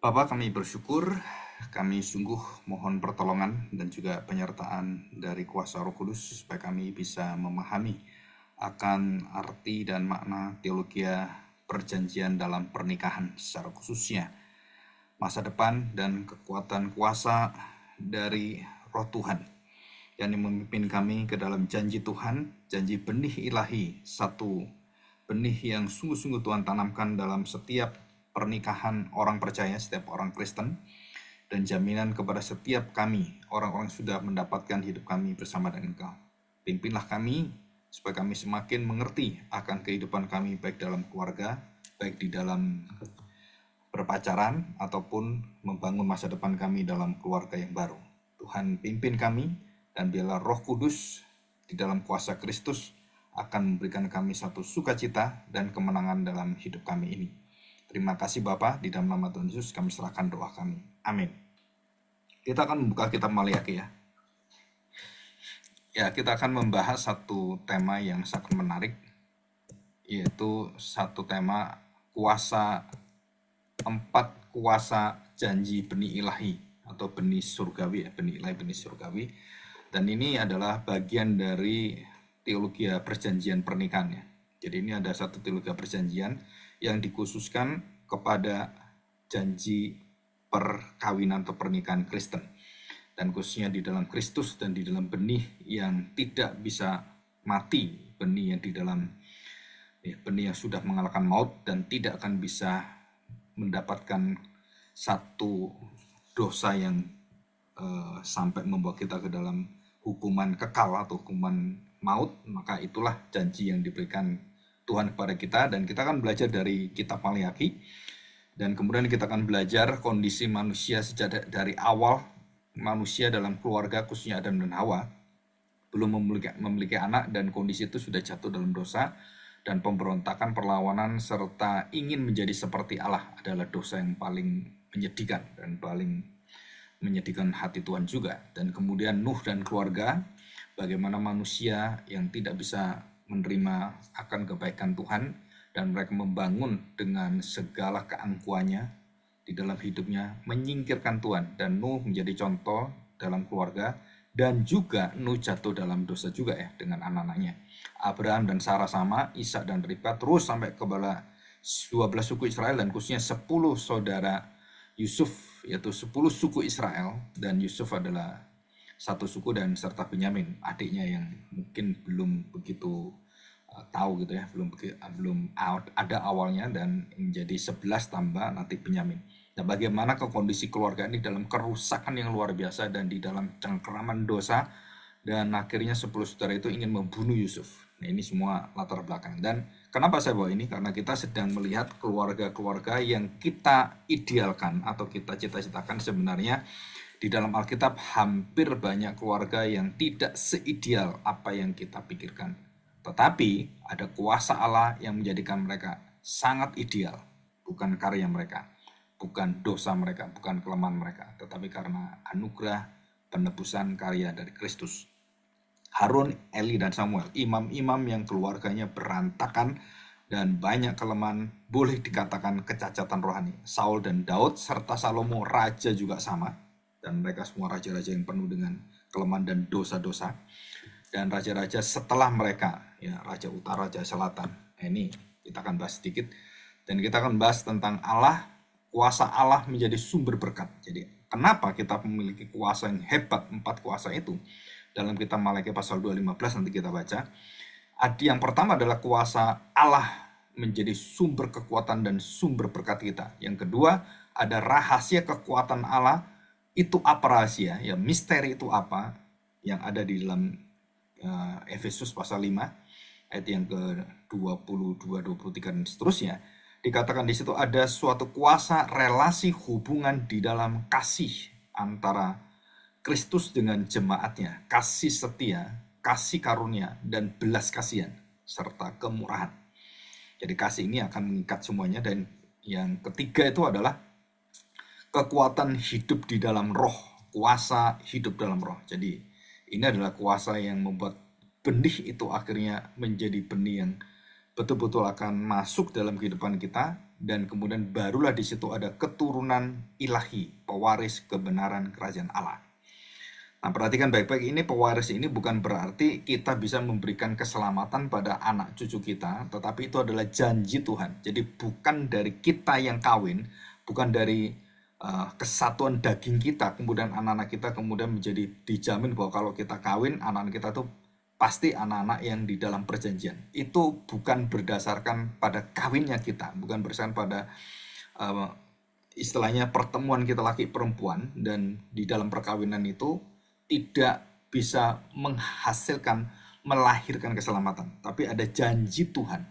Bapa, kami bersyukur, kami sungguh mohon pertolongan dan juga penyertaan dari kuasa Roh Kudus supaya kami bisa memahami akan arti dan makna teologi perjanjian dalam pernikahan secara khususnya masa depan dan kekuatan kuasa dari Roh Tuhan yang memimpin kami ke dalam janji Tuhan, janji benih ilahi, satu benih yang sungguh-sungguh Tuhan tanamkan dalam setiap pernikahan orang percaya, setiap orang Kristen, dan jaminan kepada setiap kami, orang-orang yang sudah mendapatkan hidup kami bersama dengan Engkau. Pimpinlah kami, supaya kami semakin mengerti akan kehidupan kami, baik dalam keluarga, baik di dalam berpacaran, ataupun membangun masa depan kami dalam keluarga yang baru. Tuhan pimpin kami, dan biarlah Roh Kudus di dalam kuasa Kristus akan memberikan kami satu sukacita dan kemenangan dalam hidup kami ini. Terima kasih Bapa, di dalam nama Tuhan Yesus kami serahkan doa kami. Amin. Kita akan membuka kitab Maliaki ya. Ya, kita akan membahas satu tema yang sangat menarik, yaitu satu tema empat kuasa janji benih ilahi atau benih surgawi, benih ilahi, benih surgawi. Dan ini adalah bagian dari teologi perjanjian pernikahan ya. Jadi ini ada satu teologi perjanjian yang dikhususkan kepada janji perkawinan atau pernikahan Kristen, dan khususnya di dalam Kristus dan di dalam benih yang tidak bisa mati, benih yang di dalam benih yang sudah mengalahkan maut dan tidak akan bisa mendapatkan satu dosa yang sampai membawa kita ke dalam hukuman kekal atau hukuman maut. Maka itulah janji yang diberikan Tuhan kepada kita, dan kita akan belajar dari kitab Maliaki, dan kemudian kita akan belajar kondisi manusia sejak dari awal manusia dalam keluarga, khususnya Adam dan Hawa, belum memiliki anak, dan kondisi itu sudah jatuh dalam dosa, dan pemberontakan, perlawanan, serta ingin menjadi seperti Allah adalah dosa yang paling menyedihkan dan paling menyedihkan hati Tuhan juga. Dan kemudian Nuh dan keluarga, bagaimana manusia yang tidak bisa menerima akan kebaikan Tuhan, dan mereka membangun dengan segala keangkuhannya di dalam hidupnya, menyingkirkan Tuhan. Dan Nuh menjadi contoh dalam keluarga, dan juga Nuh jatuh dalam dosa juga ya dengan anak-anaknya. Abraham dan Sarah sama, Ishak dan Ribka, terus sampai kepada 12 suku Israel, dan khususnya 10 saudara Yusuf, yaitu 10 suku Israel, dan Yusuf adalah satu suku, dan serta Benyamin, adiknya yang mungkin belum begitu tahu gitu ya, belum ada awalnya, dan menjadi 11 tambah nanti Benyamin. Nah, bagaimana ke kondisi keluarga ini dalam kerusakan yang luar biasa dan di dalam cengkeraman dosa, dan akhirnya 10 saudara itu ingin membunuh Yusuf. Nah, ini semua latar belakang. Dan kenapa saya bawa ini? Karena kita sedang melihat keluarga-keluarga yang kita idealkan atau kita cita-citakan. Sebenarnya di dalam Alkitab hampir banyak keluarga yang tidak seideal apa yang kita pikirkan. Tetapi ada kuasa Allah yang menjadikan mereka sangat ideal. Bukan karya mereka, bukan dosa mereka, bukan kelemahan mereka, tetapi karena anugerah penebusan karya dari Kristus. Harun, Eli, dan Samuel, imam-imam yang keluarganya berantakan dan banyak kelemahan, boleh dikatakan kecacatan rohani. Saul dan Daud serta Salomo raja juga sama, dan mereka semua raja-raja yang penuh dengan kelemahan dan dosa-dosa. Dan raja-raja setelah mereka, ya, raja utara, raja selatan. Ini kita akan bahas sedikit, dan kita akan bahas tentang Allah, kuasa Allah menjadi sumber berkat. Jadi kenapa kita memiliki kuasa yang hebat, 4 kuasa itu? Dalam kitab Maliaki pasal 2:15 nanti kita baca. Yang pertama adalah kuasa Allah menjadi sumber kekuatan dan sumber berkat kita. Yang kedua, ada rahasia kekuatan Allah. Itu apa rahasia? Ya, misteri itu apa? Yang ada di dalam Efesus pasal 5 ayat yang ke-22, 23 dan seterusnya. Dikatakan di situ ada suatu kuasa relasi hubungan di dalam kasih antara Kristus dengan jemaatnya, kasih setia, kasih karunia, dan belas kasihan, serta kemurahan. Jadi kasih ini akan mengikat semuanya. Dan yang ketiga itu adalah kekuatan hidup di dalam roh, kuasa hidup dalam roh. Jadi ini adalah kuasa yang membuat benih itu akhirnya menjadi benih yang betul-betul akan masuk dalam kehidupan kita, dan kemudian barulah di situ ada keturunan ilahi, pewaris kebenaran kerajaan Allah. Nah, perhatikan baik-baik, ini pewaris ini bukan berarti kita bisa memberikan keselamatan pada anak cucu kita, tetapi itu adalah janji Tuhan. Jadi bukan dari kita yang kawin, bukan dari kesatuan daging kita, kemudian anak-anak kita kemudian menjadi dijamin bahwa kalau kita kawin, anak-anak kita tuh pasti anak-anak yang di dalam perjanjian. Itu bukan berdasarkan pada kawinnya kita, bukan berdasarkan pada istilahnya pertemuan kita laki perempuan, dan di dalam perkawinan itu tidak bisa menghasilkan, melahirkan keselamatan. Tapi ada janji Tuhan.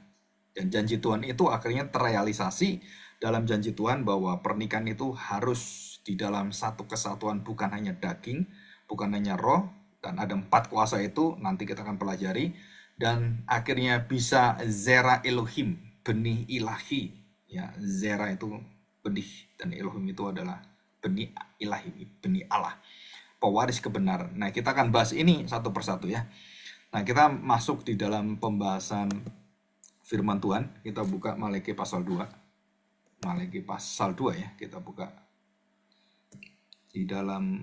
Dan janji Tuhan itu akhirnya terrealisasi dalam janji Tuhan bahwa pernikahan itu harus di dalam satu kesatuan, bukan hanya daging, bukan hanya roh, dan ada 4 kuasa itu, nanti kita akan pelajari. Dan akhirnya bisa zera Elohim, benih ilahi. Ya, zera itu benih, dan Elohim itu adalah benih ilahi, benih Allah, pewaris kebenaran. Nah, kita akan bahas ini satu persatu ya. Nah, kita masuk di dalam pembahasan firman Tuhan. Kita buka Malaki pasal 2. Malaki pasal 2 ya, kita buka di dalam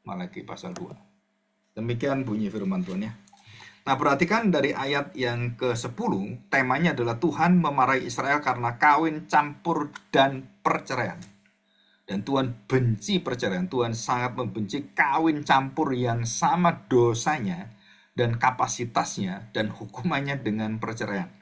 Malaki pasal 2. Demikian bunyi firman Tuhan ya. Nah, perhatikan dari ayat yang ke-10, temanya adalah Tuhan memarahi Israel karena kawin campur dan perceraian. Dan Tuhan benci perceraian. Tuhan sangat membenci kawin campur yang sama dosanya dan kapasitasnya dan hukumannya dengan perceraian.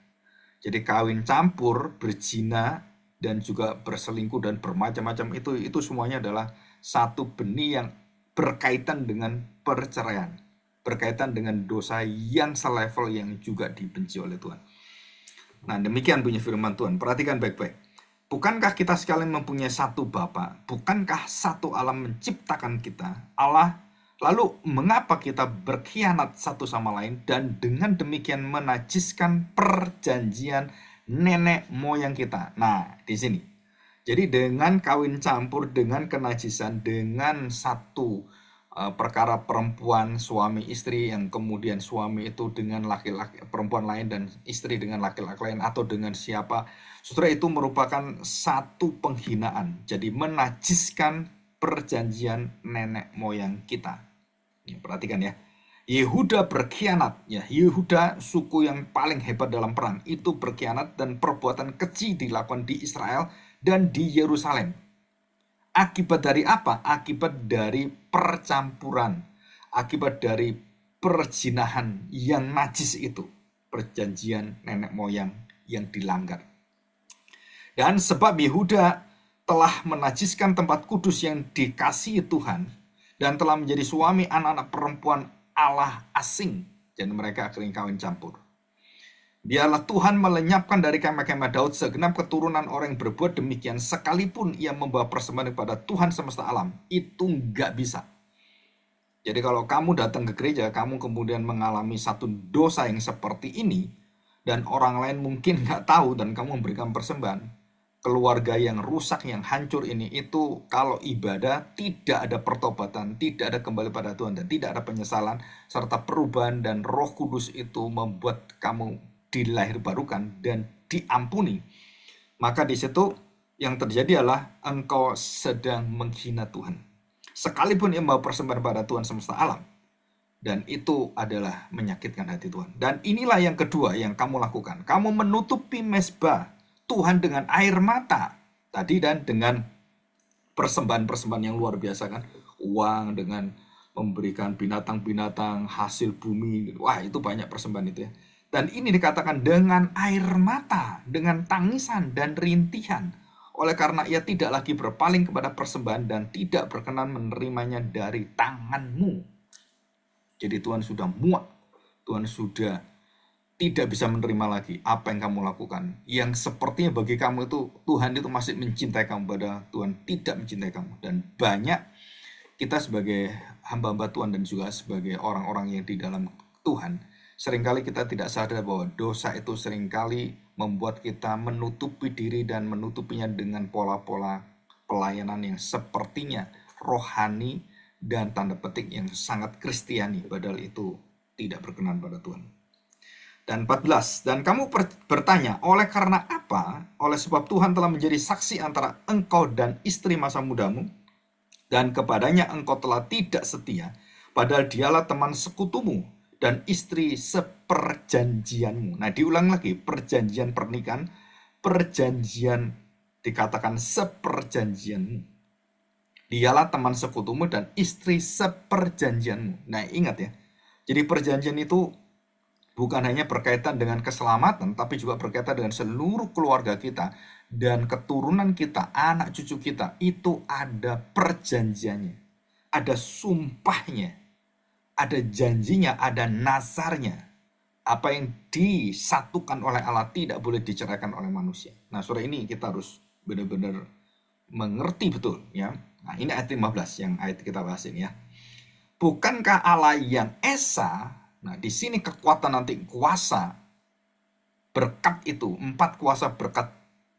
Jadi kawin campur, berzina, dan juga berselingkuh dan bermacam-macam itu semuanya adalah satu benih yang berkaitan dengan perceraian. Berkaitan dengan dosa yang selevel yang juga dibenci oleh Tuhan. Nah, demikian bunyi firman Tuhan. Perhatikan baik-baik. Bukankah kita sekalian mempunyai satu Bapa? Bukankah satu alam menciptakan kita? Allah, lalu mengapa kita berkhianat satu sama lain dan dengan demikian menajiskan perjanjian nenek moyang kita? Nah, di sini. Jadi dengan kawin campur, dengan kenajisan, dengan satu perkara perempuan suami istri yang kemudian suami itu dengan laki-laki perempuan lain dan istri dengan laki-laki lain atau dengan siapa, saudara, itu merupakan satu penghinaan. Jadi menajiskan perjanjian nenek moyang kita. Ya, perhatikan ya. Yehuda berkhianat ya. Yehuda, suku yang paling hebat dalam perang, itu berkhianat dan perbuatan keji dilakukan di Israel dan di Yerusalem. Akibat dari apa? Akibat dari percampuran, akibat dari perzinahan yang najis itu, perjanjian nenek moyang yang dilanggar. Dan sebab Yehuda telah menajiskan tempat kudus yang dikasihi Tuhan dan telah menjadi suami anak-anak perempuan Allah asing, dan mereka akhirnya kawin campur. Biarlah Tuhan melenyapkan dari kemah-kemah Daud segenap keturunan orang yang berbuat demikian, sekalipun ia membawa persembahan kepada Tuhan semesta alam. Itu nggak bisa. Jadi kalau kamu datang ke gereja, kamu kemudian mengalami satu dosa yang seperti ini, dan orang lain mungkin nggak tahu, dan kamu memberikan persembahan, keluarga yang rusak, yang hancur ini, itu kalau ibadah tidak ada pertobatan, tidak ada kembali pada Tuhan, dan tidak ada penyesalan, serta perubahan, dan Roh Kudus itu membuat kamu dilahirbarukan dan diampuni, maka di situ yang terjadi adalah engkau sedang menghina Tuhan, sekalipun ia membawa persembahan pada Tuhan semesta alam, dan itu adalah menyakitkan hati Tuhan. Dan inilah yang kedua yang kamu lakukan, kamu menutupi mezbah Tuhan dengan air mata tadi, dan dengan persembahan-persembahan yang luar biasa kan, uang, dengan memberikan binatang-binatang hasil bumi. Wah, itu banyak persembahan itu ya. Dan ini dikatakan dengan air mata, dengan tangisan dan rintihan. Oleh karena ia tidak lagi berpaling kepada persembahan dan tidak berkenan menerimanya dari tanganmu. Jadi Tuhan sudah muak. Tuhan sudah tidak bisa menerima lagi apa yang kamu lakukan. Yang sepertinya bagi kamu itu, Tuhan itu masih mencintai kamu, pada Tuhan tidak mencintai kamu. Dan banyak kita sebagai hamba-hamba Tuhan dan juga sebagai orang-orang yang di dalam Tuhan, seringkali kita tidak sadar bahwa dosa itu seringkali membuat kita menutupi diri dan menutupinya dengan pola-pola pelayanan yang sepertinya rohani dan tanda petik yang sangat kristiani, padahal itu tidak berkenan pada Tuhan. Dan 14, dan kamu bertanya, oleh karena apa? Oleh sebab Tuhan telah menjadi saksi antara engkau dan istri masa mudamu, dan kepadanya engkau telah tidak setia, padahal dialah teman sekutumu dan istri seperjanjianmu. Nah, diulang lagi, perjanjian pernikahan, perjanjian dikatakan seperjanjianmu. Dialah teman sekutumu dan istri seperjanjianmu. Nah, ingat ya. Jadi perjanjian itu bukan hanya berkaitan dengan keselamatan, tapi juga berkaitan dengan seluruh keluarga kita dan keturunan kita, anak cucu kita. Itu ada perjanjiannya, ada sumpahnya, ada janjinya, ada nazarnya. Apa yang disatukan oleh Allah tidak boleh diceraikan oleh manusia. Nah, sore ini kita harus benar-benar mengerti betul ya. Nah, ini ayat 15 yang ayat kita bahas ini ya. Bukankah Allah yang esa? Nah, di sini kekuatan nanti kuasa berkat itu, 4 kuasa berkat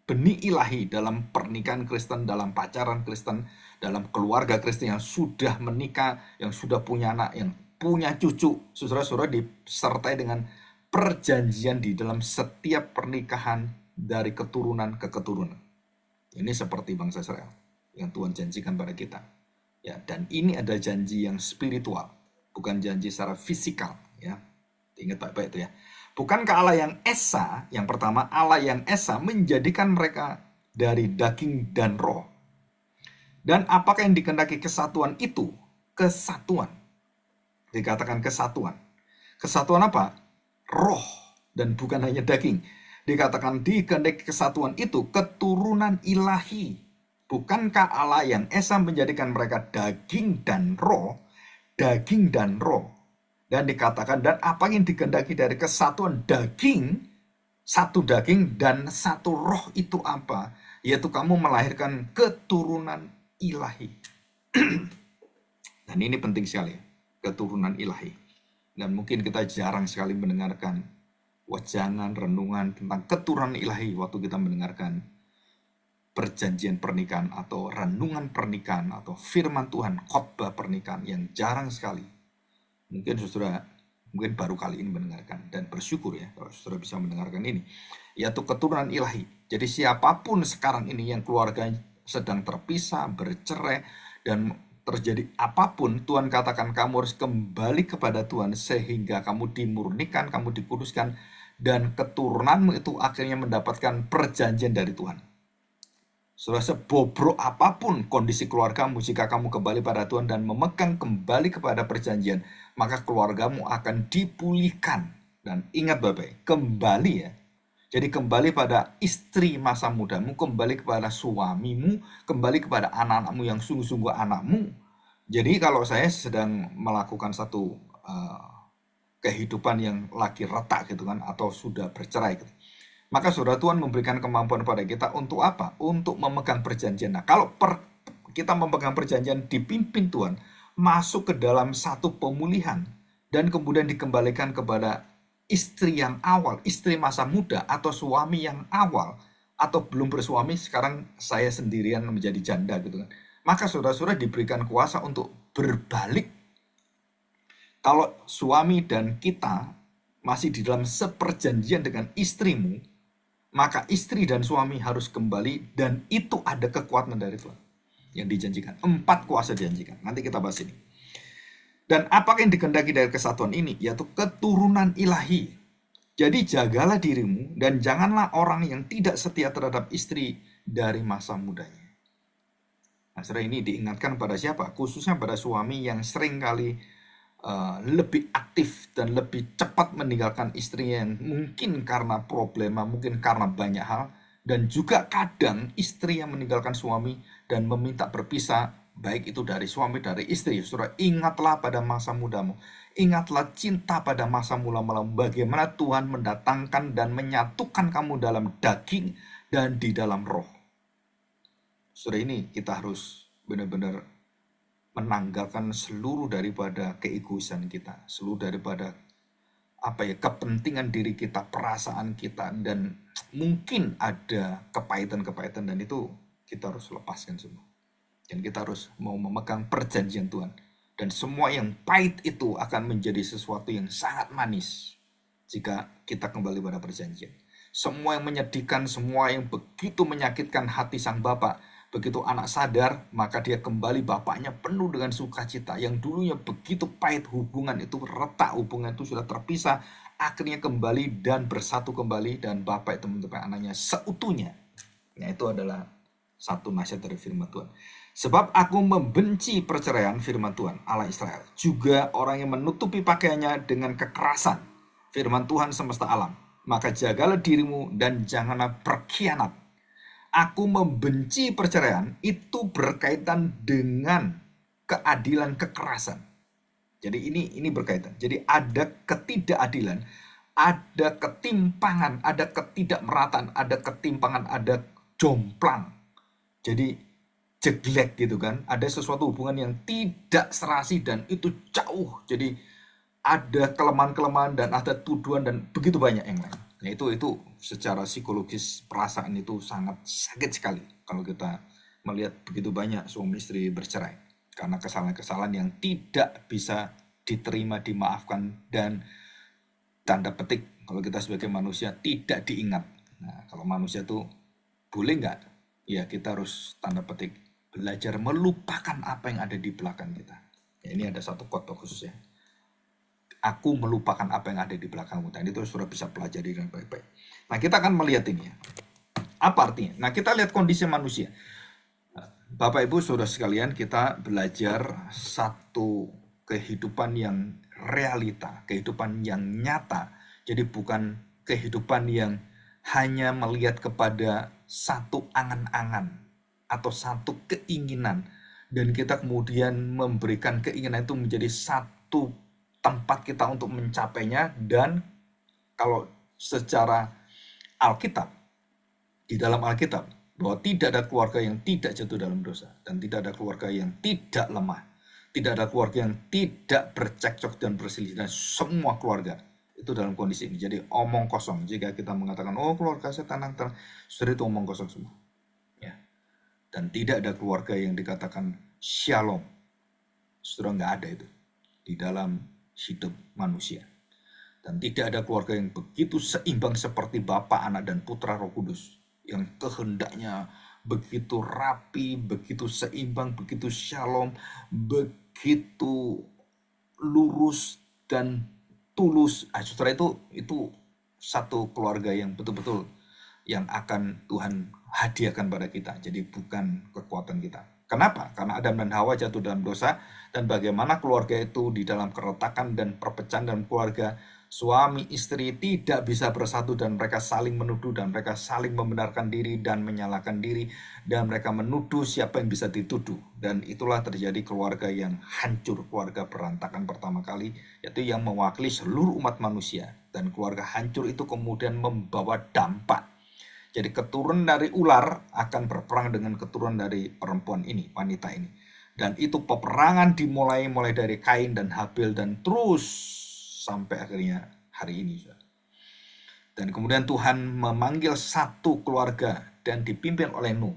benih ilahi dalam pernikahan Kristen, dalam pacaran Kristen, dalam keluarga Kristen yang sudah menikah, yang sudah punya anak, yang punya cucu, saudara-saudara disertai dengan perjanjian di dalam setiap pernikahan dari keturunan ke keturunan. Ini seperti bangsa Israel yang Tuhan janjikan pada kita. Ya, dan ini ada janji yang spiritual, bukan janji secara fisikal. Ya, ingat baik-baik itu ya. Bukankah Allah yang esa, yang pertama Allah yang esa menjadikan mereka dari daging dan roh. Dan apakah yang dikehendaki kesatuan itu? Kesatuan. Dikatakan kesatuan. Kesatuan apa? Roh dan bukan hanya daging. Dikatakan dikehendaki kesatuan itu keturunan ilahi. Bukankah Allah yang esa menjadikan mereka daging dan roh? Daging dan roh. Dan dikatakan, dan apa yang dikehendaki dari kesatuan daging, satu daging dan satu roh itu apa? Yaitu kamu melahirkan keturunan ilahi. Dan ini penting sekali, keturunan ilahi. Dan mungkin kita jarang sekali mendengarkan wajangan, renungan tentang keturunan ilahi waktu kita mendengarkan perjanjian pernikahan atau renungan pernikahan atau firman Tuhan, khotbah pernikahan yang jarang sekali. Mungkin saudara mungkin baru kali ini mendengarkan dan bersyukur ya kalau saudara bisa mendengarkan ini, yaitu keturunan ilahi. Jadi siapapun sekarang ini yang keluarga sedang terpisah, bercerai, dan terjadi apapun, Tuhan katakan kamu harus kembali kepada Tuhan sehingga kamu dimurnikan, kamu dikuduskan, dan keturunanmu itu akhirnya mendapatkan perjanjian dari Tuhan. Saudara, sebobrok apapun kondisi keluargamu, jika kamu kembali pada Tuhan dan memegang kembali kepada perjanjian, maka keluargamu akan dipulihkan. Dan ingat Bapak, kembali ya. Jadi kembali pada istri masa mudamu, kembali kepada suamimu, kembali kepada anak-anakmu yang sungguh-sungguh anakmu. Jadi kalau saya sedang melakukan satu kehidupan yang lagi retak gitu kan, atau sudah bercerai gitu, maka saudara, Tuhan memberikan kemampuan pada kita untuk apa? Untuk memegang perjanjian. Nah, kalau kita memegang perjanjian dipimpin Tuhan, masuk ke dalam satu pemulihan, dan kemudian dikembalikan kepada istri yang awal, istri masa muda, atau suami yang awal, atau belum bersuami, sekarang saya sendirian menjadi janda gitu kan. Maka saudara-saudara diberikan kuasa untuk berbalik. Kalau suami dan kita masih di dalam seperjanjian dengan istrimu, maka istri dan suami harus kembali, dan itu ada kekuatan dari Tuhan yang dijanjikan. 4 kuasa dijanjikan. Nanti kita bahas ini. Dan apakah yang dikehendaki dari kesatuan ini? Yaitu keturunan ilahi. Jadi jagalah dirimu dan janganlah orang yang tidak setia terhadap istri dari masa mudanya. Nah, saudara, ini diingatkan pada siapa? Khususnya pada suami yang seringkali lebih aktif dan lebih cepat meninggalkan istrinya yang mungkin karena problema, mungkin karena banyak hal, dan juga kadang istri yang meninggalkan suami dan meminta berpisah, baik itu dari suami, dari istri. Saudara, ingatlah pada masa mudamu, ingatlah cinta pada masa mula-mula, bagaimana Tuhan mendatangkan dan menyatukan kamu dalam daging dan di dalam roh. Saudara, ini kita harus benar-benar menanggalkan seluruh daripada keegoisan kita, seluruh daripada kepentingan diri kita, perasaan kita, dan mungkin ada kepahitan-kepahitan, dan itu kita harus lepaskan semua. Dan kita harus mau memegang perjanjian Tuhan. Dan semua yang pahit itu akan menjadi sesuatu yang sangat manis. jika kita kembali pada perjanjian. Semua yang menyedihkan, semua yang begitu menyakitkan hati sang bapak, begitu anak sadar, maka dia kembali, bapaknya penuh dengan sukacita. Yang dulunya begitu pahit hubungan itu, retak hubungan itu sudah terpisah, akhirnya kembali dan bersatu kembali, dan bapak itu menemukan anaknya seutuhnya. Nah, itu adalah satu nasihat dari firman Tuhan. Sebab aku membenci perceraian, firman Tuhan Allah Israel, juga orang yang menutupi pakaiannya dengan kekerasan, firman Tuhan semesta alam. Maka jagalah dirimu dan janganlah berkhianat. Aku membenci perceraian, itu berkaitan dengan keadilan kekerasan. Jadi ini berkaitan. Jadi ada ketidakadilan, ada ketimpangan, ada ketidakmerataan, ada ketimpangan, ada jomplang. Jadi jeglek gitu kan. Ada sesuatu hubungan yang tidak serasi dan itu jauh. Jadi ada kelemahan-kelemahan dan ada tuduhan dan begitu banyak yang lain. Nah, itu secara psikologis perasaan itu sangat sakit sekali kalau kita melihat begitu banyak suami istri bercerai karena kesalahan-kesalahan yang tidak bisa diterima, dimaafkan, dan tanda petik kalau kita sebagai manusia tidak diingat. Nah, kalau manusia itu boleh nggak? Ya, kita harus tanda petik belajar melupakan apa yang ada di belakang kita. Ya, ini ada satu khotbah khusus ya. Aku melupakan apa yang ada di belakangmu. Dan itu sudah bisa pelajari dengan baik-baik. Nah, kita akan melihat ini ya. Apa artinya? Nah, kita lihat kondisi manusia. Bapak Ibu Saudara sekalian, kita belajar satu kehidupan yang realita, kehidupan yang nyata. Jadi bukan kehidupan yang hanya melihat kepada satu angan-angan atau satu keinginan. Dan kita kemudian memberikan keinginan itu menjadi satu tempat kita untuk mencapainya. Dan kalau secara Alkitab, di dalam Alkitab, bahwa tidak ada keluarga yang tidak jatuh dalam dosa, dan tidak ada keluarga yang tidak lemah, tidak ada keluarga yang tidak bercekcok dan berselisih, dan semua keluarga itu dalam kondisi ini. Jadi omong kosong. Jika kita mengatakan, oh keluarga saya tenang-tenang, sudah itu omong kosong semua. Ya. Dan tidak ada keluarga yang dikatakan shalom. Sudah nggak ada itu di dalam hidup manusia. Dan tidak ada keluarga yang begitu seimbang seperti Bapa, Anak, dan Putra Roh Kudus, yang kehendaknya begitu rapi, begitu seimbang, begitu shalom, begitu lurus dan tulus. Saudara, itu satu keluarga yang betul-betul yang akan Tuhan hadiahkan pada kita. Jadi bukan kekuatan kita. Kenapa? Karena Adam dan Hawa jatuh dalam dosa, dan bagaimana keluarga itu di dalam keretakan dan perpecahan dalam keluarga, suami istri tidak bisa bersatu, dan mereka saling menuduh, dan mereka saling membenarkan diri dan menyalahkan diri, dan mereka menuduh siapa yang bisa dituduh. Dan itulah terjadi keluarga yang hancur, keluarga berantakan pertama kali, yaitu yang mewakili seluruh umat manusia. Dan keluarga hancur itu kemudian membawa dampak. Jadi keturunan dari ular akan berperang dengan keturunan dari perempuan ini, wanita ini. Dan itu peperangan dimulai dari Kain dan Habil, dan terus sampai akhirnya hari ini. Dan kemudian Tuhan memanggil satu keluarga dan dipimpin oleh Nuh.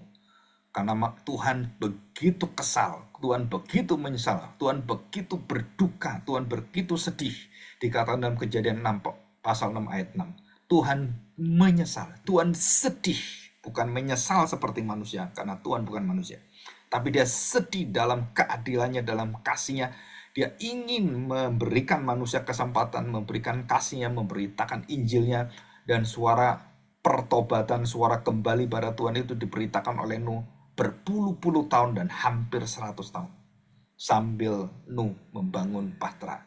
Karena Tuhan begitu kesal, Tuhan begitu menyesal, Tuhan begitu berduka, Tuhan begitu sedih. Dikatakan dalam Kejadian 6, pasal 6 ayat 6. Tuhan menyesal, Tuhan sedih, bukan menyesal seperti manusia, karena Tuhan bukan manusia. Tapi dia sedih dalam keadilannya, dalam kasihnya. Dia ingin memberikan manusia kesempatan, memberikan kasihnya, memberitakan Injilnya, dan suara pertobatan, suara kembali pada Tuhan itu diberitakan oleh Nuh berpuluh-puluh tahun dan hampir 100 tahun. Sambil Nuh membangun Bahtera.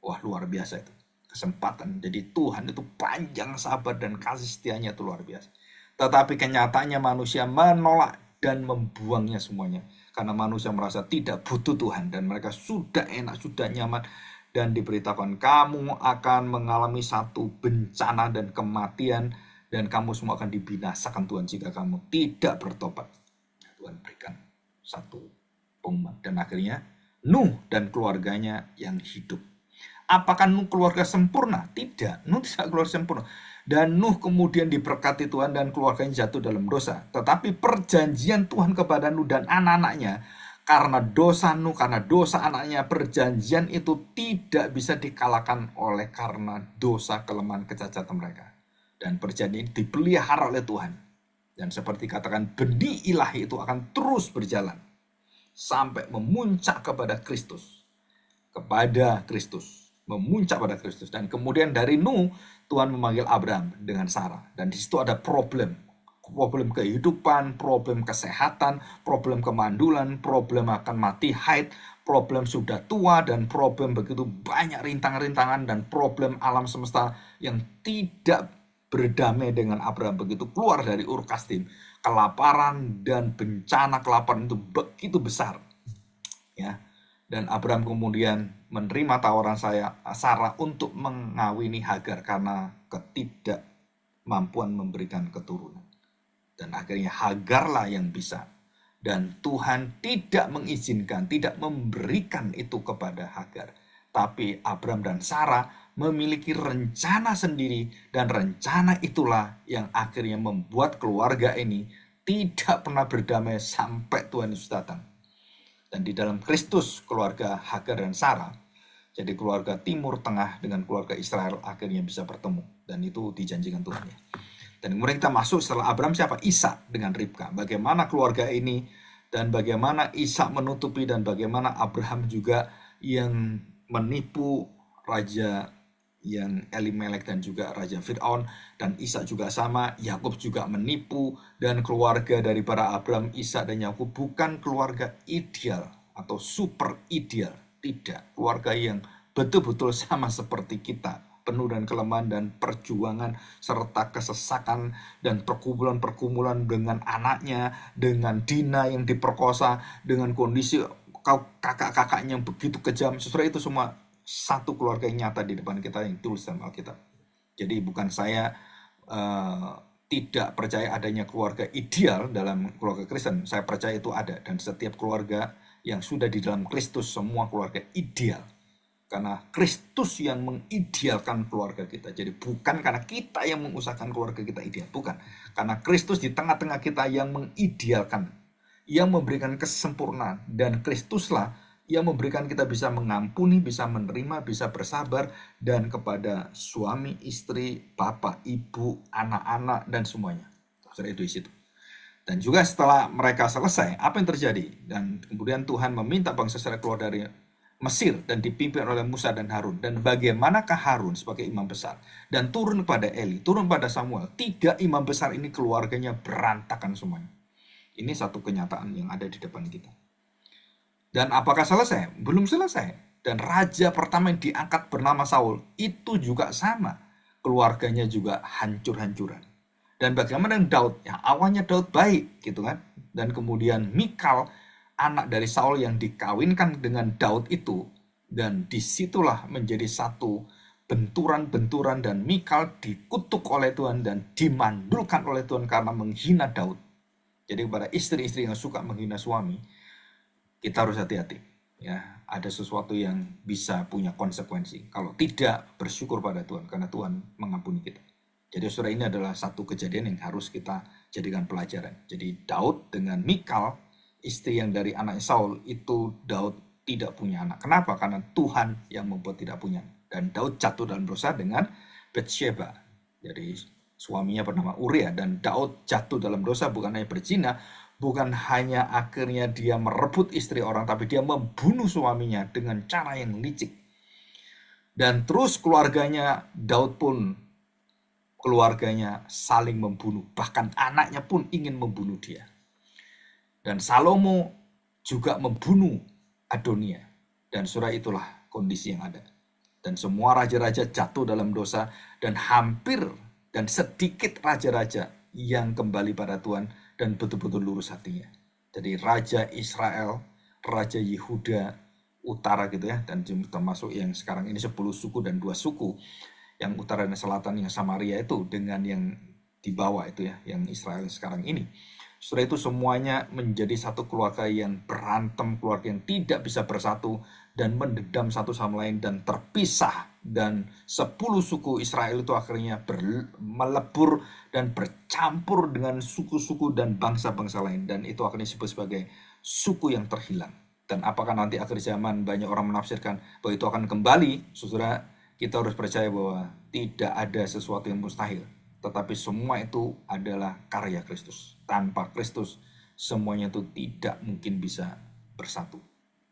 Wah, luar biasa itu kesempatan. Jadi Tuhan itu panjang sabar dan kasih setianya itu luar biasa. Tetapi kenyataannya manusia menolak dan membuangnya semuanya. Karena manusia merasa tidak butuh Tuhan, dan mereka sudah enak, sudah nyaman, dan diberitakan kamu akan mengalami satu bencana dan kematian, dan kamu semua akan dibinasakan Tuhan jika kamu tidak bertobat. Tuhan berikan satu pengumuman, dan akhirnya Nuh dan keluarganya yang hidup. Apakah Nuh keluarga sempurna? Tidak, Nuh tidak keluarga sempurna. Dan Nuh kemudian diberkati Tuhan dan keluarganya jatuh dalam dosa. Tetapi perjanjian Tuhan kepada Nuh dan anak-anaknya Karena dosa Nuh, karena dosa anaknya, perjanjian itu tidak bisa dikalahkan oleh karena dosa, kelemahan, kecacatan mereka. Dan perjanjian ini dipelihara oleh Tuhan. Dan seperti katakan, benih ilahi itu akan terus berjalan sampai memuncak kepada Kristus. Memuncak pada Kristus. Dan kemudian dari Nuh, Tuhan memanggil Abraham dengan Sarah. Dan di situ ada problem kehidupan, problem kesehatan, problem kemandulan, problem akan mati haid, problem sudah tua, dan problem begitu banyak rintangan-rintangan dan problem alam semesta yang tidak berdamai dengan Abraham begitu keluar dari Ur Kasdim. Kelaparan dan bencana kelaparan itu begitu besar. Ya. Dan Abraham kemudian menerima tawaran Sarah untuk mengawini Hagar karena ketidakmampuan memberikan keturunan. Dan akhirnya Hagarlah yang bisa. Dan Tuhan tidak mengizinkan, tidak memberikan itu kepada Hagar. Tapi Abraham dan Sarah memiliki rencana sendiri. Dan rencana itulah yang akhirnya membuat keluarga ini tidak pernah berdamai sampai Tuhan Yesus datang. Dan di dalam Kristus, keluarga Hagar dan Sarah, jadi keluarga Timur Tengah dengan keluarga Israel akhirnya bisa bertemu. Dan itu dijanjikan Tuhan ya. Dan kemudian kita masuk setelah Abraham siapa? Ishak dengan Ribka. Bagaimana keluarga ini dan bagaimana Ishak menutupi dan bagaimana Abraham juga yang menipu raja yang Elimelek dan juga raja Fir'aun, dan Ishak juga sama, Yakub juga menipu, dan keluarga dari para Abraham, Ishak dan Yakub bukan keluarga ideal atau super ideal, tidak, keluarga yang betul-betul sama seperti kita, penuh dengan kelemahan dan perjuangan serta kesesakan dan perkumpulan-perkumpulan dengan anaknya, dengan Dina yang diperkosa, dengan kondisi kakak-kakaknya yang begitu kejam. Sesudah itu semua satu keluarga yang nyata di depan kita yang tulis dalam Alkitab. Jadi bukan saya tidak percaya adanya keluarga ideal dalam keluarga Kristen. Saya percaya itu ada, dan setiap keluarga yang sudah di dalam Kristus semua keluarga ideal. Karena Kristus yang mengidealkan keluarga kita. Jadi bukan karena kita yang mengusahakan keluarga kita ideal. Bukan. Karena Kristus di tengah-tengah kita yang mengidealkan. Yang memberikan kesempurnaan. Dan Kristuslah yang memberikan kita bisa mengampuni, bisa menerima, bisa bersabar. Dan kepada suami, istri, bapak, ibu, anak-anak, dan semuanya. Setelah itu di situ. Dan juga setelah mereka selesai, apa yang terjadi? Dan kemudian Tuhan meminta bangsa Israel keluar dari Mesir dan dipimpin oleh Musa dan Harun. Dan bagaimanakah Harun sebagai imam besar? Dan turun pada Eli, turun pada Samuel. 3 imam besar ini keluarganya berantakan semuanya. Ini satu kenyataan yang ada di depan kita. Dan apakah selesai? Belum selesai. Dan raja pertama yang diangkat bernama Saul, itu juga sama. Keluarganya juga hancur-hancuran. Dan bagaimana dengan Daud? Yang awalnya Daud baik, gitu kan. Dan kemudian Mikal, anak dari Saul yang dikawinkan dengan Daud itu, dan disitulah menjadi satu benturan-benturan, dan Mikal dikutuk oleh Tuhan dan dimandulkan oleh Tuhan karena menghina Daud. Jadi kepada istri-istri yang suka menghina suami, kita harus hati-hati. Ya, ada sesuatu yang bisa punya konsekuensi. Kalau tidak, bersyukur pada Tuhan karena Tuhan mengampuni kita. Jadi saudara, ini adalah satu kejadian yang harus kita jadikan pelajaran. Jadi Daud dengan Mikal, istri yang dari anak Saul, itu Daud tidak punya anak. Kenapa? Karena Tuhan yang membuat tidak punya. Dan Daud jatuh dalam dosa dengan Bathsheba. Jadi suaminya bernama Uria, dan Daud jatuh dalam dosa bukan hanya berzina, bukan hanya akhirnya dia merebut istri orang, tapi dia membunuh suaminya dengan cara yang licik. Dan terus keluarganya Daud pun, keluarganya saling membunuh. Bahkan anaknya pun ingin membunuh dia. Dan Salomo juga membunuh Adonia. Dan surah itulah kondisi yang ada. Dan semua raja-raja jatuh dalam dosa. Dan hampir dan sedikit raja-raja yang kembali pada Tuhan dan betul-betul lurus hatinya. Jadi Raja Israel, Raja Yehuda utara gitu ya, dan termasuk yang sekarang ini 10 suku dan 2 suku, yang utara dan selatan, yang Samaria itu dengan yang di bawah itu ya, yang Israel sekarang ini. Setelah itu semuanya menjadi satu keluarga yang berantem, keluarga yang tidak bisa bersatu dan mendendam satu sama lain dan terpisah. Dan 10 suku Israel itu akhirnya melebur dan bercampur dengan suku-suku dan bangsa-bangsa lain. Dan itu akhirnya disebut sebagai suku yang terhilang. Dan apakah nanti akhir zaman banyak orang menafsirkan bahwa itu akan kembali? Saudara, kita harus percaya bahwa tidak ada sesuatu yang mustahil. Tetapi semua itu adalah karya Kristus. Tanpa Kristus, semuanya itu tidak mungkin bisa bersatu.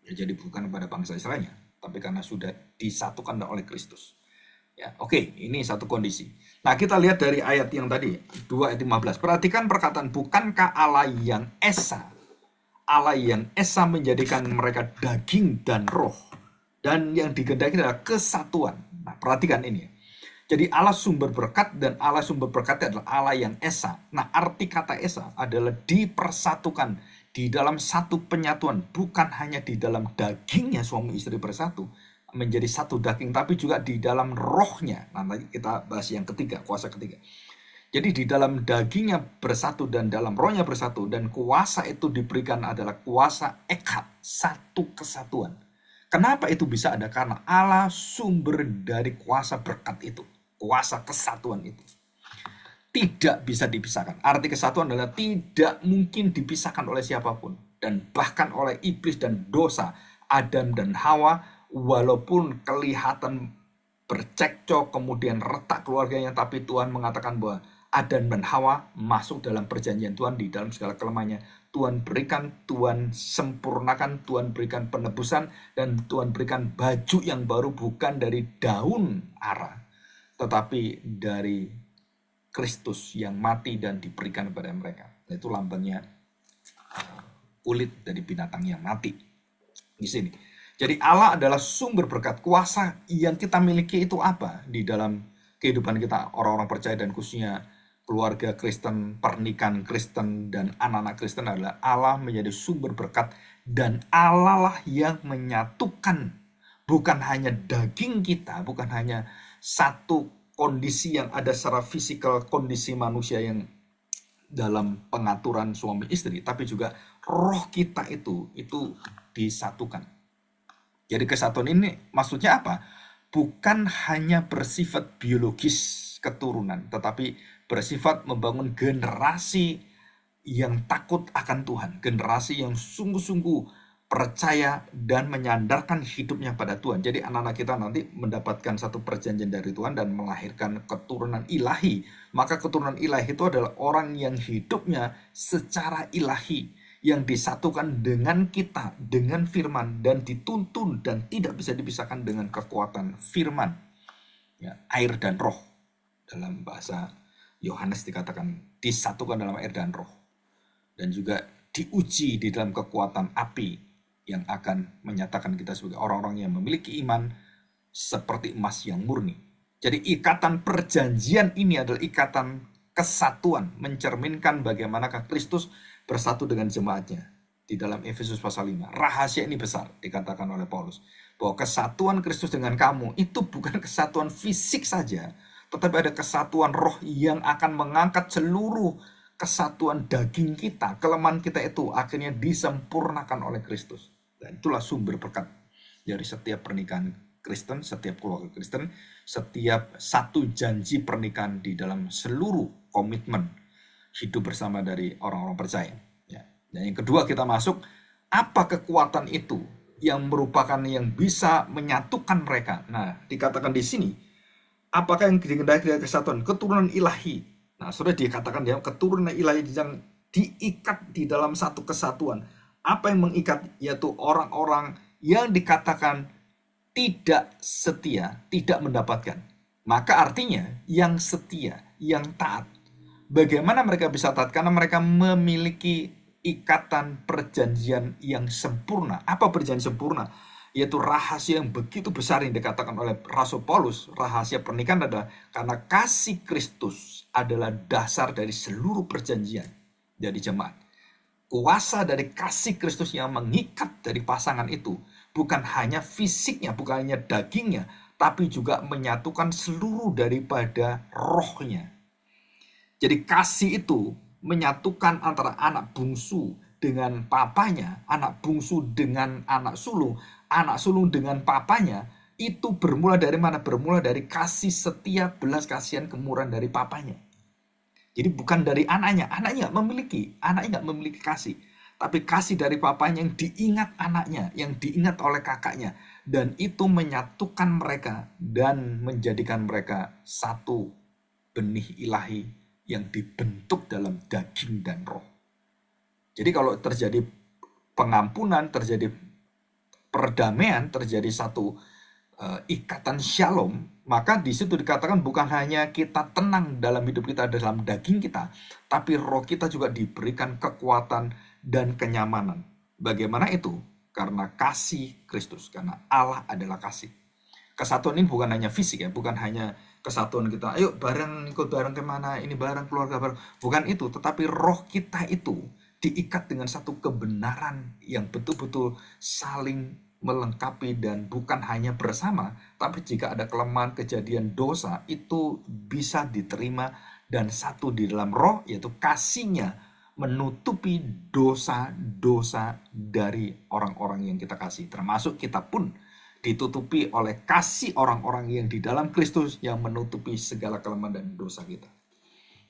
Ya, jadi bukan pada bangsa Israelnya, tapi karena sudah disatukan oleh Kristus. Ya, oke, ini satu kondisi. Nah, kita lihat dari ayat yang tadi, 2 ayat 15. Perhatikan perkataan, bukankah Allah yang Esa? Allah yang Esa menjadikan mereka daging dan roh. Dan yang digendaki adalah kesatuan. Nah, perhatikan ini. Jadi Allah sumber berkat dan Allah sumber berkatnya adalah Allah yang Esa. Nah, arti kata Esa adalah dipersatukan di dalam satu penyatuan. Bukan hanya di dalam dagingnya suami istri bersatu menjadi satu daging, tapi juga di dalam rohnya. Nah, nanti kita bahas yang ketiga, kuasa ketiga. Jadi di dalam dagingnya bersatu dan dalam rohnya bersatu, dan kuasa itu diberikan adalah kuasa ekhat, satu kesatuan. Kenapa itu bisa ada? Karena Allah sumber dari kuasa berkat itu, kuasa kesatuan itu. Tidak bisa dipisahkan. Arti kesatuan adalah tidak mungkin dipisahkan oleh siapapun. Dan bahkan oleh iblis dan dosa, Adam dan Hawa, walaupun kelihatan bercekcok, kemudian retak keluarganya, tapi Tuhan mengatakan bahwa Adam dan Hawa masuk dalam perjanjian Tuhan di dalam segala kelemahannya. Tuhan berikan, Tuhan sempurnakan, Tuhan berikan penebusan, dan Tuhan berikan baju yang baru bukan dari daun ara, tetapi dari Kristus yang mati dan diberikan kepada mereka. Itu lambangnya kulit dari binatang yang mati. Di sini. Jadi Allah adalah sumber berkat. Kuasa yang kita miliki itu apa di dalam kehidupan kita orang-orang percaya dan khususnya keluarga Kristen, pernikahan Kristen, dan anak-anak Kristen adalah Allah menjadi sumber berkat dan Allah lah yang menyatukan bukan hanya daging kita, bukan hanya satu kondisi yang ada secara fisikal, kondisi manusia yang dalam pengaturan suami istri, tapi juga roh kita itu disatukan. Jadi kesatuan ini maksudnya apa? Bukan hanya bersifat biologis keturunan, tetapi bersifat membangun generasi yang takut akan Tuhan, generasi yang sungguh-sungguh percaya dan menyandarkan hidupnya pada Tuhan. Jadi anak-anak kita nanti mendapatkan satu perjanjian dari Tuhan dan melahirkan keturunan ilahi. Maka keturunan ilahi itu adalah orang yang hidupnya secara ilahi, yang disatukan dengan kita, dengan firman, dan dituntun dan tidak bisa dipisahkan dengan kekuatan firman. Ya, air dan roh. Dalam bahasa Yohanes dikatakan disatukan dalam air dan roh. Dan juga diuji di dalam kekuatan api yang akan menyatakan kita sebagai orang-orang yang memiliki iman seperti emas yang murni. Jadi ikatan perjanjian ini adalah ikatan kesatuan, mencerminkan bagaimanakah Kristus bersatu dengan jemaatnya. Di dalam Efesus pasal 5, rahasia ini besar dikatakan oleh Paulus, bahwa kesatuan Kristus dengan kamu itu bukan kesatuan fisik saja, tetapi ada kesatuan roh yang akan mengangkat seluruh kesatuan daging kita, kelemahan kita itu akhirnya disempurnakan oleh Kristus. Dan itulah sumber berkat dari setiap pernikahan Kristen, setiap keluarga Kristen, setiap satu janji pernikahan di dalam seluruh komitmen hidup bersama dari orang-orang percaya. Ya. Dan yang kedua kita masuk, apa kekuatan itu yang merupakan yang bisa menyatukan mereka? Nah, dikatakan di sini, apakah yang dikehendaki dari kesatuan? Keturunan ilahi. Nah, sudah dikatakan ya, keturunan ilahi yang diikat di dalam satu kesatuan. Apa yang mengikat? Yaitu orang-orang yang dikatakan tidak setia, tidak mendapatkan. Maka artinya yang setia, yang taat. Bagaimana mereka bisa taat? Karena mereka memiliki ikatan perjanjian yang sempurna. Apa perjanjian sempurna? Yaitu rahasia yang begitu besar yang dikatakan oleh Rasul Paulus. Rahasia pernikahan adalah karena kasih Kristus adalah dasar dari seluruh perjanjian dari jemaat. Kuasa dari kasih Kristus yang mengikat dari pasangan itu bukan hanya fisiknya, bukan hanya dagingnya, tapi juga menyatukan seluruh daripada rohnya. Jadi kasih itu menyatukan antara anak bungsu dengan papanya, anak bungsu dengan anak sulung dengan papanya. Itu bermula dari mana? Bermula dari kasih setia, belas kasihan, kemurahan dari papanya. Jadi bukan dari anaknya nggak memiliki kasih. tapi kasih dari papanya yang diingat anaknya, yang diingat oleh kakaknya. Dan itu menyatukan mereka dan menjadikan mereka satu benih ilahi yang dibentuk dalam daging dan roh. Jadi kalau terjadi pengampunan, terjadi perdamaian, terjadi satu ikatan shalom, maka di situ dikatakan bukan hanya kita tenang dalam hidup kita, dalam daging kita, tapi roh kita juga diberikan kekuatan dan kenyamanan. Bagaimana itu? Karena kasih Kristus, karena Allah adalah kasih. Kesatuan ini bukan hanya fisik ya, bukan hanya kesatuan kita, ayo bareng ikut bareng kemana, ini bareng keluarga bareng, bukan itu, tetapi roh kita itu diikat dengan satu kebenaran yang betul-betul saling melengkapi dan bukan hanya bersama, tapi jika ada kelemahan, kejadian, dosa, itu bisa diterima dan satu di dalam roh, yaitu kasihnya menutupi dosa-dosa dari orang-orang yang kita kasih. Termasuk kita pun ditutupi oleh kasih orang-orang yang di dalam Kristus yang menutupi segala kelemahan dan dosa kita.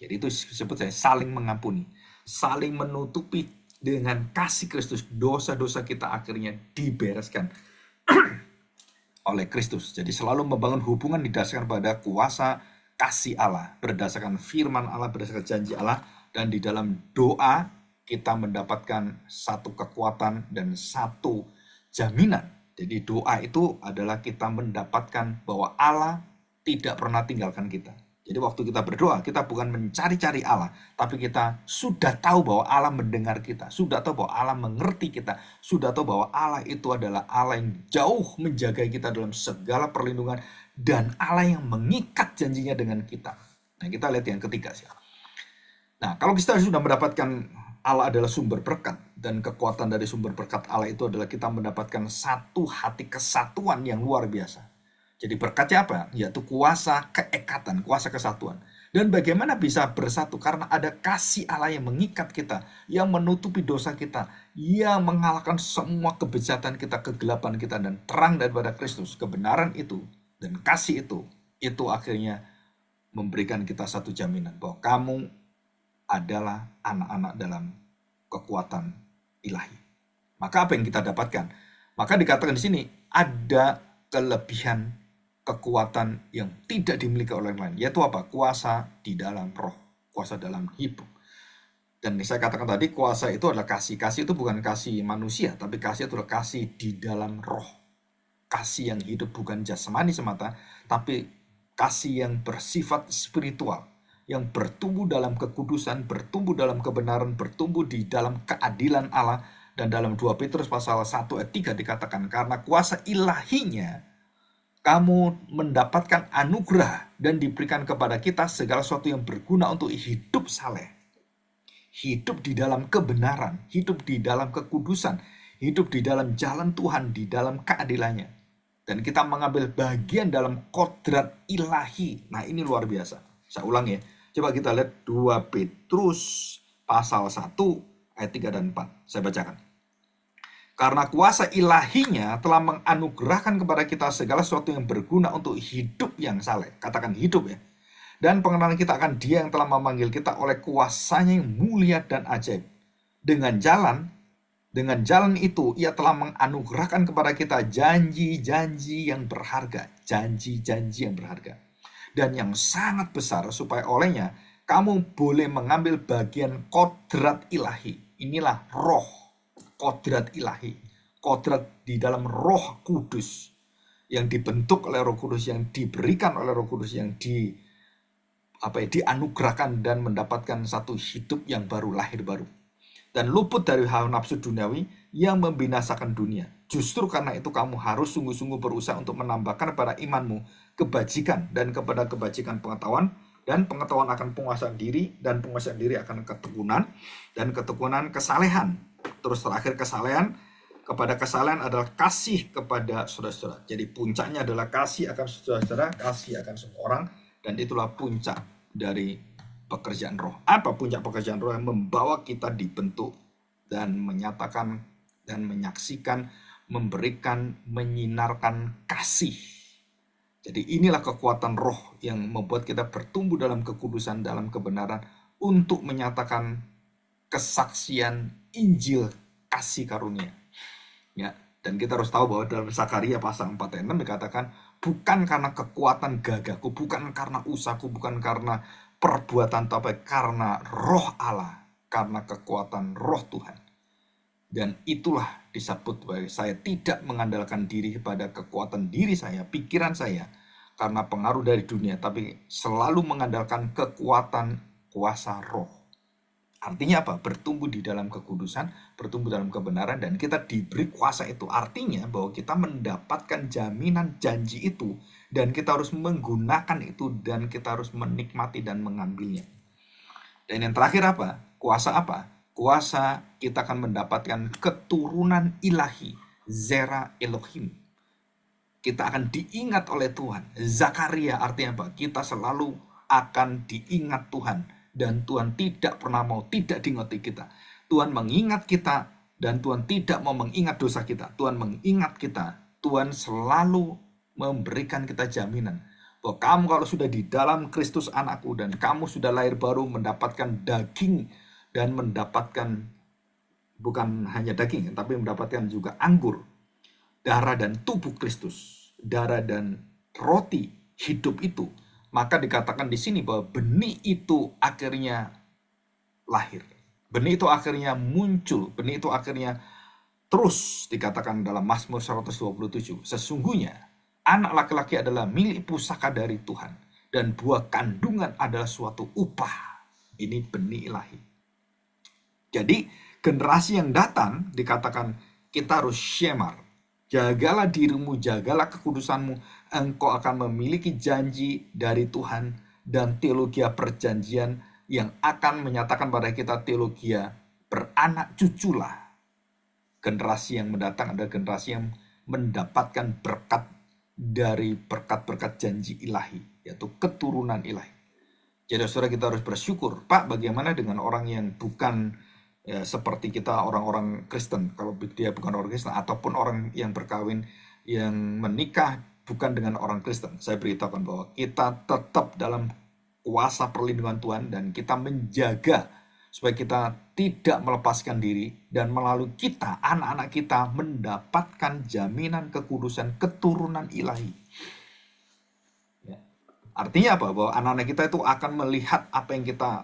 Jadi itu disebut saya saling mengampuni, saling menutupi dengan kasih Kristus. Dosa-dosa kita akhirnya dibereskan oleh Kristus. Jadi selalu membangun hubungan didasarkan pada kuasa kasih Allah, berdasarkan firman Allah, berdasarkan janji Allah, dan di dalam doa kita mendapatkan satu kekuatan dan satu jaminan. Jadi doa itu adalah kita mendapatkan bahwa Allah tidak pernah tinggalkan kita. Jadi waktu kita berdoa, kita bukan mencari-cari Allah, tapi kita sudah tahu bahwa Allah mendengar kita, sudah tahu bahwa Allah mengerti kita, sudah tahu bahwa Allah itu adalah Allah yang jauh menjaga kita dalam segala perlindungan, dan Allah yang mengikat janjinya dengan kita. Nah, kita lihat yang ketiga sih. Nah, kalau kita sudah mendapatkan Allah adalah sumber berkat, dan kekuatan dari sumber berkat Allah itu adalah kita mendapatkan satu hati kesatuan yang luar biasa. Jadi berkatnya apa? Yaitu kuasa keekatan, kuasa kesatuan. Dan bagaimana bisa bersatu? Karena ada kasih Allah yang mengikat kita, yang menutupi dosa kita, yang mengalahkan semua kebejatan kita, kegelapan kita, dan terang daripada Kristus. Kebenaran itu dan kasih itu akhirnya memberikan kita satu jaminan bahwa kamu adalah anak-anak dalam kekuatan ilahi. Maka apa yang kita dapatkan? Maka dikatakan di sini ada kelebihan kekuatan yang tidak dimiliki oleh orang lain, yaitu apa? Kuasa di dalam roh, kuasa dalam hidup. Dan saya katakan tadi, kuasa itu adalah kasih. Kasih itu bukan kasih manusia, tapi kasih itu adalah kasih di dalam roh. Kasih yang hidup bukan jasmani semata, tapi kasih yang bersifat spiritual, yang bertumbuh dalam kekudusan, bertumbuh dalam kebenaran, bertumbuh di dalam keadilan Allah. Dan dalam 2 Petrus pasal 1 ayat 3 dikatakan, karena kuasa ilahinya kamu mendapatkan anugerah dan diberikan kepada kita segala sesuatu yang berguna untuk hidup saleh. Hidup di dalam kebenaran, hidup di dalam kekudusan, hidup di dalam jalan Tuhan, di dalam keadilannya. Dan kita mengambil bagian dalam kodrat ilahi. Nah, ini luar biasa. Saya ulang ya. Coba kita lihat 2 Petrus pasal 1 ayat 3 dan 4. Saya bacakan. Karena kuasa ilahinya telah menganugerahkan kepada kita segala sesuatu yang berguna untuk hidup yang saleh. Katakan hidup ya. Dan pengenalan kita akan Dia yang telah memanggil kita oleh kuasanya yang mulia dan ajaib. Dengan jalan itu Ia telah menganugerahkan kepada kita janji-janji yang berharga. Janji-janji yang berharga. Dan yang sangat besar supaya olehnya kamu boleh mengambil bagian kodrat ilahi. Inilah roh. Kodrat ilahi, kodrat di dalam Roh Kudus yang dibentuk oleh Roh Kudus, yang diberikan oleh Roh Kudus, yang dianugerahkan dan mendapatkan satu hidup yang baru, lahir baru, dan luput dari hawa nafsu duniawi yang membinasakan dunia. Justru karena itu kamu harus sungguh-sungguh berusaha untuk menambahkan pada imanmu kebajikan, dan kepada kebajikan pengetahuan, dan pengetahuan akan penguasaan diri, dan penguasaan diri akan ketekunan, dan ketekunan kesalehan. Terus terakhir kesalehan, kepada kesalehan adalah kasih kepada saudara-saudara. Jadi puncaknya adalah kasih akan saudara-saudara, kasih akan semua orang, dan itulah puncak dari pekerjaan roh. Apa puncak pekerjaan roh? Yang membawa kita dibentuk dan menyatakan dan menyaksikan, memberikan, menyinarkan kasih. Jadi inilah kekuatan roh yang membuat kita bertumbuh dalam kekudusan, dalam kebenaran, untuk menyatakan kesaksian Injil kasih karunia. Ya, dan kita harus tahu bahwa dalam Zakaria pasal 4 ayat 6 dikatakan, bukan karena kekuatan gagahku, bukan karena usahaku, bukan karena perbuatan tapi karena roh Allah, karena kekuatan roh Tuhan. Dan itulah disebut bahwa saya tidak mengandalkan diri kepada kekuatan diri saya, pikiran saya, karena pengaruh dari dunia, tapi selalu mengandalkan kekuatan kuasa roh. Artinya apa? Bertumbuh di dalam kekudusan, bertumbuh dalam kebenaran, dan kita diberi kuasa itu. Artinya bahwa kita mendapatkan jaminan janji itu, dan kita harus menggunakan itu, dan kita harus menikmati dan mengambilnya. Dan yang terakhir apa? Kuasa apa? Kuasa kita akan mendapatkan keturunan ilahi, Zera Elohim. Kita akan diingat oleh Tuhan. Zakaria artinya apa? Kita selalu akan diingat Tuhan. Dan Tuhan tidak pernah mau tidak diingati kita. Tuhan mengingat kita dan Tuhan tidak mau mengingat dosa kita. Tuhan mengingat kita. Tuhan selalu memberikan kita jaminan bahwa kamu kalau sudah di dalam Kristus anakku dan kamu sudah lahir baru mendapatkan daging dan mendapatkan bukan hanya daging tapi mendapatkan juga anggur, darah dan tubuh Kristus, darah dan roti hidup itu. Maka dikatakan di sini bahwa benih itu akhirnya lahir. Benih itu akhirnya muncul. Benih itu akhirnya terus dikatakan dalam Mazmur 127. Sesungguhnya anak laki-laki adalah milik pusaka dari Tuhan. Dan buah kandungan adalah suatu upah. Ini benih ilahi. Jadi generasi yang datang dikatakan kita harus syemar. Jagalah dirimu, jagalah kekudusanmu, engkau akan memiliki janji dari Tuhan dan teologi perjanjian yang akan menyatakan pada kita teologi beranak cuculah. Generasi yang mendatang adalah generasi yang mendapatkan berkat dari berkat-berkat janji ilahi, yaitu keturunan ilahi. Jadi saudara kita harus bersyukur. Pak, bagaimana dengan orang yang bukan seperti kita orang-orang Kristen, kalau dia bukan orang Kristen ataupun orang yang berkawin yang menikah bukan dengan orang Kristen, saya beritahukan bahwa kita tetap dalam kuasa perlindungan Tuhan dan kita menjaga supaya kita tidak melepaskan diri dan melalui kita, anak-anak kita mendapatkan jaminan kekudusan keturunan ilahi. Ya. Artinya apa? Bahwa anak-anak kita itu akan melihat apa yang kita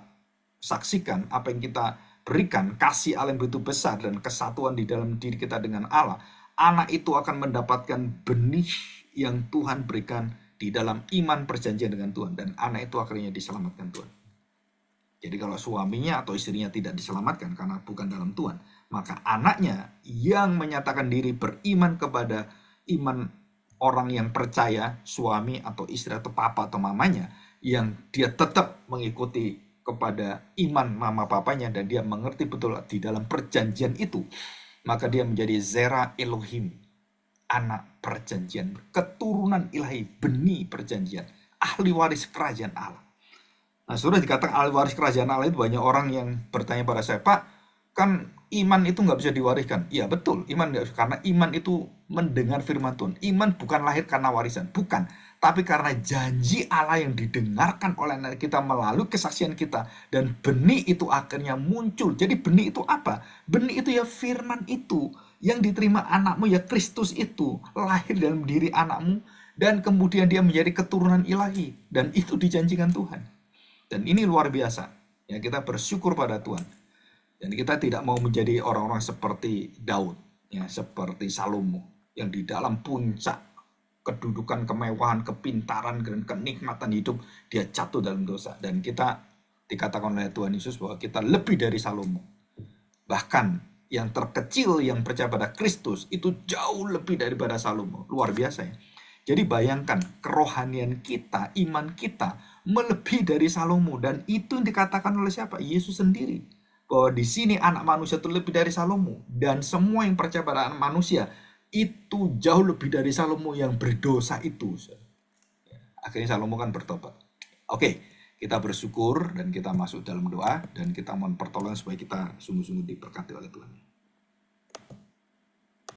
saksikan, apa yang kita berikan, kasih Allah yang begitu besar dan kesatuan di dalam diri kita dengan Allah. Anak itu akan mendapatkan benih yang Tuhan berikan di dalam iman perjanjian dengan Tuhan. Dan anak itu akhirnya diselamatkan Tuhan. Jadi kalau suaminya atau istrinya tidak diselamatkan karena bukan dalam Tuhan, maka anaknya yang menyatakan diri beriman kepada iman orang yang percaya, suami atau istri atau papa atau mamanya, yang dia tetap mengikuti kepada iman mama papanya dan dia mengerti betul di dalam perjanjian itu, maka dia menjadi Zera Elohim, anak perjanjian, keturunan ilahi, benih perjanjian, ahli waris kerajaan Allah. Nah, sudah dikatakan ahli waris kerajaan Allah itu banyak orang yang bertanya pada saya, Pak, kan iman itu nggak bisa diwariskan. Iya betul, iman nggak bisa, karena iman itu mendengar firman Tuhan. Iman bukan lahir karena warisan, bukan. Tapi karena janji Allah yang didengarkan oleh kita melalui kesaksian kita. Dan benih itu akhirnya muncul. Jadi benih itu apa? Benih itu ya firman itu. Yang diterima anakmu ya Kristus itu. Lahir dalam diri anakmu. Dan kemudian dia menjadi keturunan ilahi. Dan itu dijanjikan Tuhan. Dan ini luar biasa. Ya, kita bersyukur pada Tuhan. Dan kita tidak mau menjadi orang-orang seperti Daud. Ya, seperti Salomo. Yang di dalam puncak kedudukan, kemewahan, kepintaran, dan kenikmatan hidup, dia jatuh dalam dosa. Dan kita dikatakan oleh Tuhan Yesus bahwa kita lebih dari Salomo. Bahkan yang terkecil yang percaya pada Kristus itu jauh lebih daripada Salomo. Luar biasa ya. Jadi bayangkan kerohanian kita, iman kita melebihi dari Salomo. Dan itu yang dikatakan oleh siapa? Yesus sendiri. Bahwa di sini anak manusia itu lebih dari Salomo. Dan semua yang percaya pada anak manusia itu jauh lebih dari Salomo yang berdosa itu. Akhirnya Salomo kan bertobat. Oke, kita bersyukur dan kita masuk dalam doa dan kita mohon pertolongan supaya kita sungguh-sungguh diberkati oleh Tuhan.